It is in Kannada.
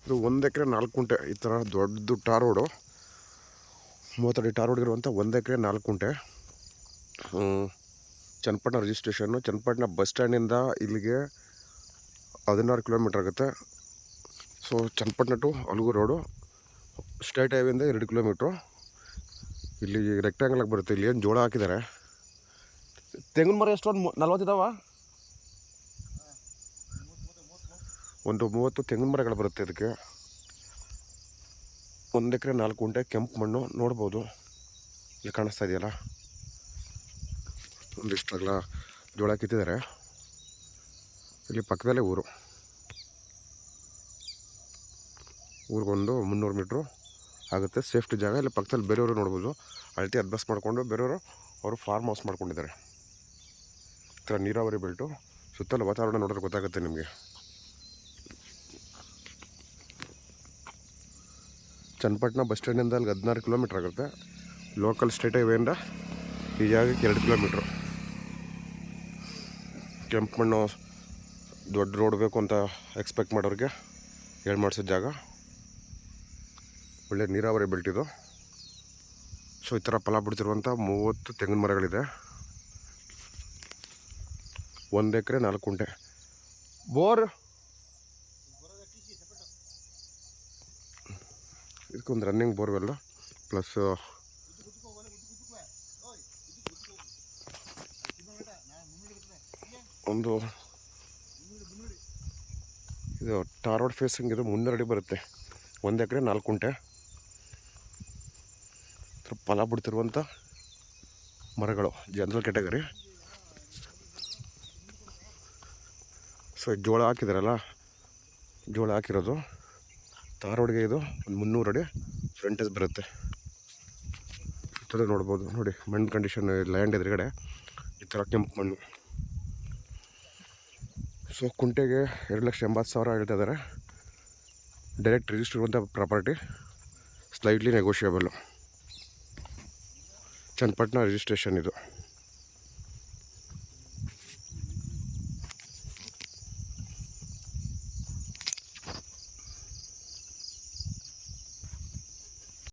ಇದು 1 ಎಕರೆ 4 ಕುಂಟೆ. ಈ ಥರ ದೊಡ್ಡದು ಟಾರ್ ರೋಡು, 30 ಅಡಿ ಟಾರ್ ರೋಡ್ ಇರುವಂಥ 1 ಎಕರೆ 4 ಕುಂಟೆ. ಚನ್ನಪಟ್ಟಣ ರಿಜಿಸ್ಟ್ರೇಷನ್ನು. ಚನ್ನಪಟ್ಟಣ ಬಸ್ ಸ್ಟ್ಯಾಂಡಿಂದ ಇಲ್ಲಿಗೆ 16 ಕಿಲೋಮೀಟ್ರ್ ಆಗುತ್ತೆ. So Channapatna to Alaguru road state ಹೈವೇಯಿಂದ 2 ಕಿಲೋಮೀಟ್ರು. ಇಲ್ಲಿ ರೆಕ್ಟ್ಯಾಂಗಲ್ ಆಗಿ ಬರುತ್ತೆ. ಇಲ್ಲಿ ಏನು ಜೋಳ ಹಾಕಿದ್ದಾರೆ. ತೆಂಗಿನ ಮರ ಎಷ್ಟೊಂದು 40 ಇದಾವ. ಒಂದು 30 ತೆಂಗಿನ ಮರಗಳು ಬರುತ್ತೆ ಇದಕ್ಕೆ. 1 ಎಕರೆ 4 ಕುಂಟೆ, ಕೆಂಪು ಮಣ್ಣು ನೋಡ್ಬೋದು. ಇಲ್ಲಿ ಕಾಣಿಸ್ತಾ ಇದೆಯಲ್ಲ, ಒಂದಿಷ್ಟಾಗಲ ಜೋಳ ಕಿತ್ತಿದ್ದಾರೆ. ಇಲ್ಲಿ ಪಕ್ಕದಲ್ಲೇ ಊರಿಗೊಂದು 300 ಮೀಟ್ರು ಆಗುತ್ತೆ. ಸೇಫ್ಟಿ ಜಾಗ. ಇಲ್ಲಿ ಪಕ್ಕದಲ್ಲಿ ಬೇರೆಯವರು ನೋಡ್ಬೋದು. ಅಳತೆ ಅಡ್ಬಸ್ ಮಾಡಿಕೊಂಡು ಬೇರೆಯವರು ಅವರು ಫಾರ್ಮ್ ಹೌಸ್ ಮಾಡ್ಕೊಂಡಿದ್ದಾರೆ. ಈ ಥರ ನೀರಾವರಿ ಬೆಲ್ಟು. ಸುತ್ತಲೂ ವಾತಾವರಣ ನೋಡಿದ್ರೆ ಗೊತ್ತಾಗುತ್ತೆ ನಿಮಗೆ. ಚನ್ನಪಟ್ಟಣ ಬಸ್ ಸ್ಟ್ಯಾಂಡಿಂದ ಅಲ್ಲಿಗೆ 16 ಕಿಲೋಮೀಟ್ರ್ ಆಗುತ್ತೆ. ಲೋಕಲ್ ಸ್ಟೇಟ್ ಹೈವೇಯಿಂದ ಈ ಜಾಗಕ್ಕೆ 2 ಕಿಲೋಮೀಟ್ರು. ಕೆಂಪು ಮಣ್ಣು ದೊಡ್ಡ ರೋಡ್ ಬೇಕು ಅಂತ ಎಕ್ಸ್ಪೆಕ್ಟ್ ಮಾಡೋರಿಗೆ ಹೇಳಿ ಮಾಡಿಸಿದ ಜಾಗ. ಒಳ್ಳೆ ನೀರಾವರಿ ಬೆಲ್ಟ್ ಇದು. ಸೊ ಈ ಥರ ಫಲ ಬಿಡ್ತಿರುವಂಥ 30 ತೆಂಗಿನ ಮರಗಳಿದೆ. 1 ಎಕರೆ 4 ಕುಂಟೆ. ಬೋರ್ ಇದಕ್ಕೊಂದು ರನ್ನಿಂಗ್ ಬೋರ್ವೆಲ್ಲು ಪ್ಲಸ್ ಒಂದು ಇದು ಟಾರ್ ರೋಡ್ ಫೇಸಿಂಗ್. ಇದು 300 ಅಡಿ ಬರುತ್ತೆ. 1 ಎಕರೆ 4 ಕುಂಟೆ. ಫಲ ಬಿಡ್ತಿರುವಂಥ ಮರಗಳು ಜನರಲ್ ಕ್ಯಾಟಗರಿ. ಸೊ ಜೋಳ ಹಾಕಿದಾರಲ್ಲ, ಜೋಳ ಹಾಕಿರೋದು ಟಾರ್ ರೋಡ್ಗೆ. ಇದು ಒಂದು 300 ಅಡಿ ಫ್ರಂಟೇಜ್ ಬರುತ್ತೆ. ಈ ನೋಡ್ಬೋದು ನೋಡಿ ಮಣ್ಣು ಕಂಡೀಷನ್. ಲ್ಯಾಂಡ್ ಎದುರುಗಡೆ ಈ ಥರ ಕೆಂಪು ಮಣ್ಣು. ಸೊ ಕುಂಟೆಗೆ 2,80,000 ಹೇಳ್ತಾ ಇದ್ದಾರೆ. ಡೈರೆಕ್ಟ್ ರಿಜಿಸ್ಟರ್ ಇರುವಂಥ property, slightly negotiable. Channapatna registration ಇದು.